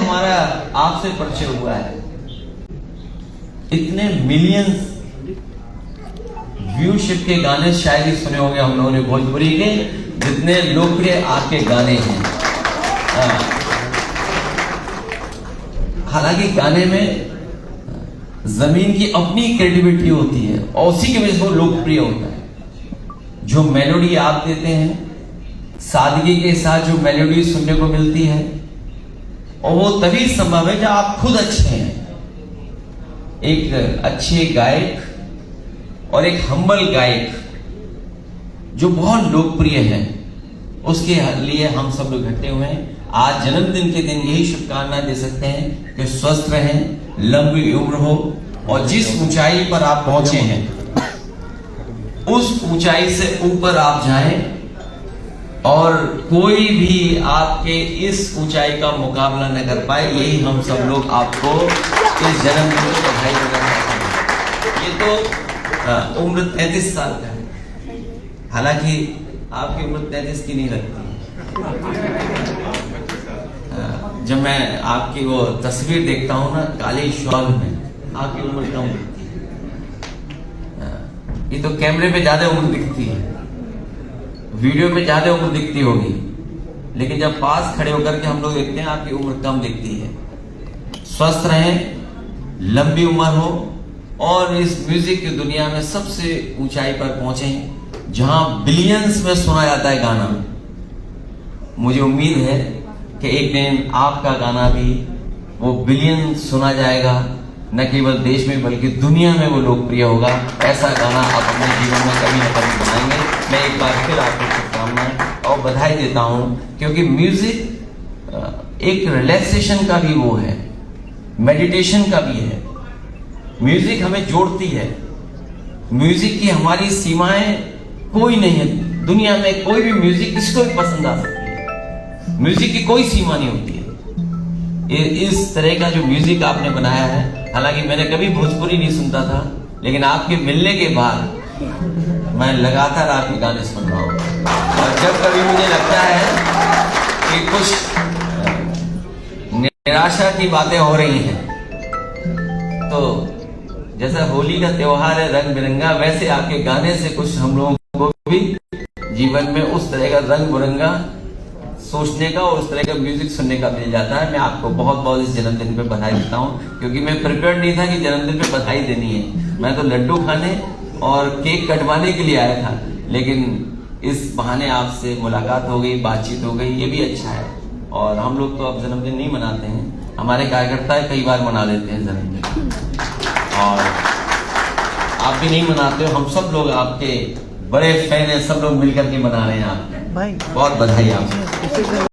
हमारा आपसे परिचय हुआ है, इतने मिलियंस व्यूशिप के गाने शायद ही सुने होंगे हम लोगों ने भोजपुरी के, जितने लोकप्रिय आपके गाने हैं। हालांकि गाने में जमीन की अपनी क्रिएटिविटी होती है और उसी की वजह से वो लोकप्रिय होता है। जो मेलोडी आप देते हैं, सादगी के साथ जो मेलोडी सुनने को मिलती है, और वो तभी संभव है जब आप खुद अच्छे हैं। एक अच्छे गायक और एक हम्बल गायक जो बहुत लोकप्रिय है, उसके लिए हम सब लोग इकट्ठे हुए हैं। आज जन्मदिन के दिन यही शुभकामनाएं दे सकते हैं कि स्वस्थ रहें, लंबी उम्र हो, और जिस ऊंचाई पर आप पहुंचे हैं उस ऊंचाई से ऊपर आप जाएं, और कोई भी आपके इस ऊंचाई का मुकाबला न कर पाए। यही हम सब लोग आपको इस जन्मदिन की बधाई देना चाहते हैं। ये तो उम्र 33 साल का है, हालांकि आपकी उम्र 33 की नहीं लगती। जब मैं आपकी वो तस्वीर देखता हूँ ना काली शॉल में, आपकी उम्र कम दिखती है। ये तो कैमरे पे ज्यादा उम्र दिखती है, वीडियो में ज्यादा उम्र दिखती होगी, लेकिन जब पास खड़े होकर के हम लोग देखते हैं आपकी उम्र कम दिखती है। स्वस्थ रहें, लंबी उम्र हो, और इस म्यूजिक की दुनिया में सबसे ऊंचाई पर पहुंचे, जहां बिलियंस में सुना जाता है गाना। मुझे उम्मीद है कि एक दिन आपका गाना भी वो बिलियन सुना जाएगा, न केवल देश में बल्कि दुनिया में वो लोकप्रिय होगा। ऐसा गाना आप अपने जीवन में कभी न कभी बनाएंगे। मैं एक बार फिर आपको शुभकामनाएं और बधाई देता हूं, क्योंकि म्यूजिक एक रिलैक्सेशन का भी वो है, मेडिटेशन का भी है। म्यूजिक हमें जोड़ती है। म्यूजिक की हमारी सीमाएं कोई नहीं है। दुनिया में कोई भी म्यूजिक किसको भी पसंद आ सकती है, म्यूजिक की कोई सीमा नहीं होती है। इस तरह का जो म्यूजिक आपने बनाया है, हालांकि मैंने कभी भोजपुरी नहीं सुनता था, लेकिन आपके मिलने के बाद मैं लगातार आपके गाने सुन रहा हूँ। और जब कभी मुझे लगता है कि कुछ निराशा की बातें हो रही हैं, तो जैसा होली का त्योहार है रंग बिरंगा, वैसे आपके गाने से कुछ हम लोगों को भी जीवन में उस तरह का रंग बिरंगा सोचने का और उस तरह का म्यूजिक सुनने का मिल जाता है। मैं आपको बहुत बहुत इस जन्मदिन पे बधाई देता हूँ, क्योंकि मैं प्रिपेयर नहीं था कि जन्मदिन पे बधाई देनी है। मैं तो लड्डू खाने और केक कटवाने के लिए आया था, लेकिन इस बहाने आपसे मुलाकात हो गई, बातचीत हो गई, ये भी अच्छा है। और हम लोग तो अब जन्मदिन नहीं मनाते हैं, हमारे कार्यकर्ता कई बार मना लेते हैं जन्मदिन, और आप भी नहीं मनाते हो। हम सब लोग आपके बड़े फैन हैं, सब लोग मिलकर के मना रहे हैं। आप बहुत बधाई आपको।